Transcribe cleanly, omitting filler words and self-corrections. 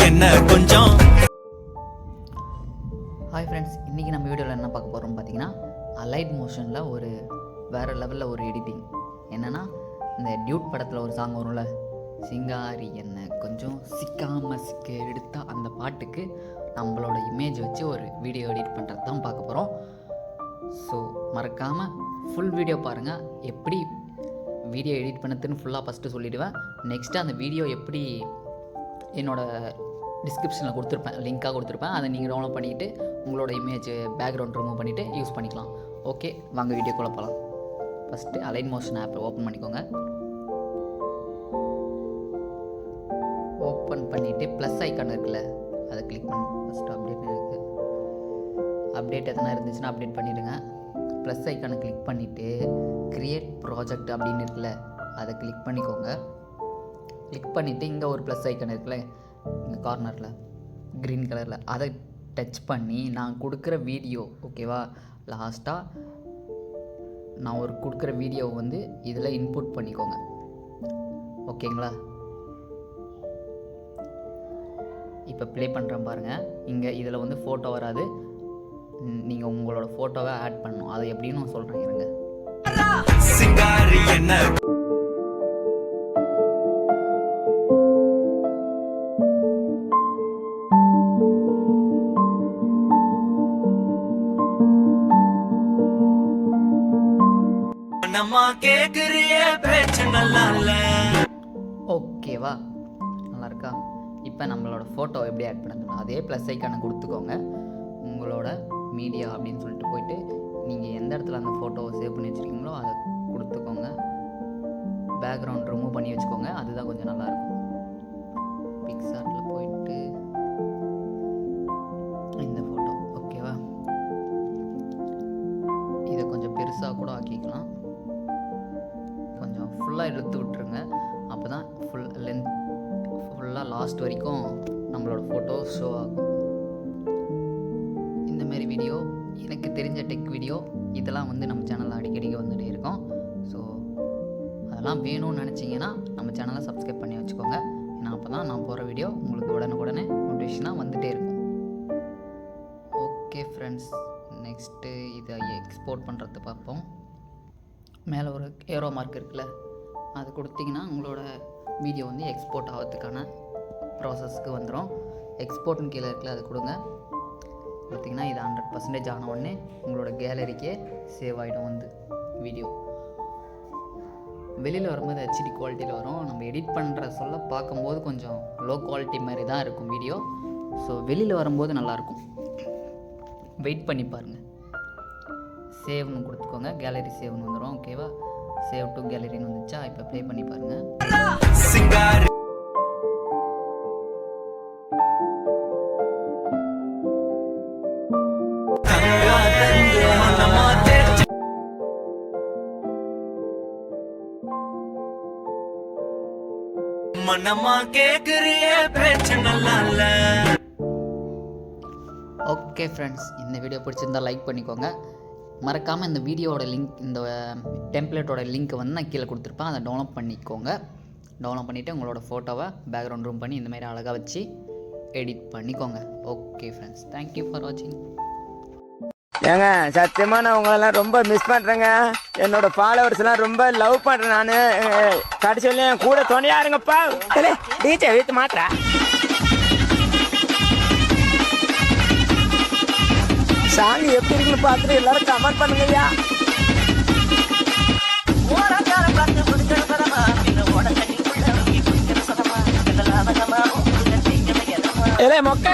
என்ன கொஞ்சம். Hi friends, இன்றைக்கி நம்ம வீடியோவில் என்ன பார்க்க போகிறோம் பார்த்தீங்கன்னா, அலைட் மோஷனில் ஒரு வேறு லெவலில் ஒரு எடிட்டிங். என்னென்னா, இந்த டியூட் படத்தில் ஒரு சாங் வரும்ல, சிங்காரி என்ன கொஞ்சம் சிக்காம சிக்க எடுத்தால், அந்த பாட்டுக்கு நம்மளோட இமேஜ் வச்சு ஒரு வீடியோ எடிட் பண்ணுறது தான் பார்க்க போகிறோம். ஸோ மறக்காமல் ஃபுல் வீடியோ பாருங்கள். எப்படி வீடியோ எடிட் பண்ணதுன்னு ஃபுல்லாக ஃபஸ்ட்டு சொல்லிவிடுவேன். நெக்ஸ்ட்டு அந்த வீடியோ எப்படி என்னோடய டிஸ்கிரிப்ஷனில் கொடுத்துருப்பேன், லிங்காக கொடுத்துருப்பேன். அதை நீங்கள் டவுன்லோட் பண்ணிவிட்டு உங்களோட இமேஜ் பேக்ரவுண்ட் ரிமூவ் பண்ணிவிட்டு யூஸ் பண்ணிக்கலாம். ஓகே, வாங்க வீடியோக்குள்ளே போகலாம். ஃபஸ்ட்டு அலைன் மோஷன் ஆப்பை ஓப்பன் பண்ணிக்கோங்க. ஓப்பன் பண்ணிவிட்டு ப்ளஸ் ஐக்கான் இருக்குல்ல, அதை கிளிக் பண்ணி ஃபஸ்ட்டு அப்டேட் இருக்குது. அப்டேட் எதனா இருந்துச்சுன்னா அப்டேட் பண்ணிவிடுங்க. ப்ளஸ் ஐக்கானை கிளிக் பண்ணிவிட்டு க்ரியேட் ப்ராஜெக்ட் அப்படின்னு இருக்குல்ல, அதை கிளிக் பண்ணிக்கோங்க. கிளிக் பண்ணிவிட்டு இங்கே ஒரு ப்ளஸ் ஐக்கான் இருக்குல்ல, இந்த கார்னரில் க்ரீன் கலரில், அதை டச் பண்ணி நான் கொடுக்குற வீடியோ, ஓகேவா, லாஸ்ட்டாக நான் ஒரு கொடுக்குற வீடியோவை வந்து இதில் இன்புட் பண்ணிக்கோங்க. ஓகேங்களா? இப்போ ப்ளே பண்ணுறேன் பாருங்கள். இங்கே இதில் வந்து ஃபோட்டோ வராது, நீங்கள் உங்களோட ஃபோட்டோவை ஆட் பண்ணணும். அதை எப்படின்னு நான் சொல்கிறேன், இருங்க. சிங்காரி என்ன நம்ம கேக்குறிய பேச்சு நல்லா இல்ல. ஓகேவா, நல்லா இருக்கா? இப்போ நம்மளோட ஃபோட்டோ எப்படி ஆட் பண்ணணும், அதே ப்ளஸ் ஐக்கானை கொடுத்துக்கோங்க. உங்களோட மீடியா அப்படின்னு சொல்லிட்டு போயிட்டு நீங்கள் எந்த இடத்துல அந்த ஃபோட்டோவை சேவ் பண்ணி வச்சுருக்கீங்களோ அதை கொடுத்துக்கோங்க. பேக்ரவுண்ட் ரிமூவ் பண்ணி வச்சுக்கோங்க, அதுதான் கொஞ்சம் நல்லாயிருக்கும். பிக்சார்ட்டில் போயிட்டு இந்த ஃபோட்டோ, ஓகேவா, இதை கொஞ்சம் பெருசாக கூட ஆக்கிக்கலாம். கொஞ்சம் ஃபுல்லாக இழுத்து விட்டுருங்க, அப்போ தான் ஃபுல்லாக லாஸ்ட் வரைக்கும் நம்மளோட ஃபோட்டோ ஷோ ஆகும். இந்த மாதிரி வீடியோ, எனக்கு தெரிஞ்ச டெக் வீடியோ, இதெல்லாம் வந்து நம்ம சேனலில் அடிக்கடி வந்துகிட்டே இருக்கோம். ஸோ அதெல்லாம் வேணும்னு நினச்சிங்கன்னா நம்ம சேனலை சப்ஸ்கிரைப் பண்ணி வச்சுக்கோங்க. ஏன்னா அப்போ தான் நான் போகிற வீடியோ உங்களுக்கு உடனே நோட்டிஃபிகேஷனாக வந்துகிட்டே இருக்கும். ஓகே ஃப்ரெண்ட்ஸ், நெக்ஸ்ட்டு இதை எக்ஸ்போர்ட் பண்ணுறது பார்ப்போம். மேலே ஒரு ஏரோ மார்க் இருக்குல்ல, அது கொடுத்தீங்கன்னா உங்களோட வீடியோ வந்து எக்ஸ்போர்ட் ஆகிறதுக்கான ப்ராசஸ்க்கு வந்துடும். எக்ஸ்போர்ட்னு கீழே இருக்குல்ல, அது கொடுங்க. கொடுத்திங்கன்னா இது 100% ஆன உடனே உங்களோட கேலரிக்கே சேவ் ஆகிடும் வந்து வீடியோ. வெளியில் வரும்போது ஹெச்டி குவாலிட்டியில் வரும். நம்ம எடிட் பண்ணுற சொல்ல பார்க்கும்போது கொஞ்சம் லோ குவாலிட்டி மாதிரி தான் இருக்கும் வீடியோ. ஸோ வெளியில் வரும்போது நல்லாயிருக்கும். வெயிட் பண்ணி பாருங்கள். சேவ்னு கொடுத்துக்கோங்க, கேலரி சேவ்னு வந்துடும். ஓகேவா, சேவ் டு கேலரின்னு வந்துச்சா? இப்போ ப்ளே பண்ணி பாருங்கள். சிங்காரி மனமா கேக்குறிய பேச்சு நல்லா இல்ல. ஓகே ஃப்ரெண்ட்ஸ், இந்த வீடியோ பிடிச்சிருந்தால் லைக் பண்ணிக்கோங்க. மறக்காமல் இந்த வீடியோவோட லிங்க், இந்த டெம்ப்ளேட்டோட லிங்க் வந்து நான் கீழே கொடுத்துருப்பேன், அதை டவுன்லோட் பண்ணிக்கோங்க. டவுன்லோட் பண்ணிவிட்டு உங்களோட ஃபோட்டோவை பேக்ரவுண்ட் ரூம் பண்ணி இந்தமாதிரி அழகாக வச்சு எடிட் பண்ணிக்கோங்க. ஓகே ஃப்ரெண்ட்ஸ், தேங்க்யூ ஃபார் வாட்சிங். ஏங்க, சத்தியமா நான் உங்களெல்லாம் ரொம்ப மிஸ் பண்றேங்க. என்னோட ஃபாலோவர்ஸ் எல்லாம் ரொம்ப லவ் பண்றேன் நானு. கடைசியில என் கூட துணையா இருங்கப்பா. டீச்சர் வீட்டு மாத்திர சாங் எப்படி இருக்குன்னு பார்த்துட்டு எல்லாரும் கமெண்ட் பண்ணுங்கய்யா. மொக்க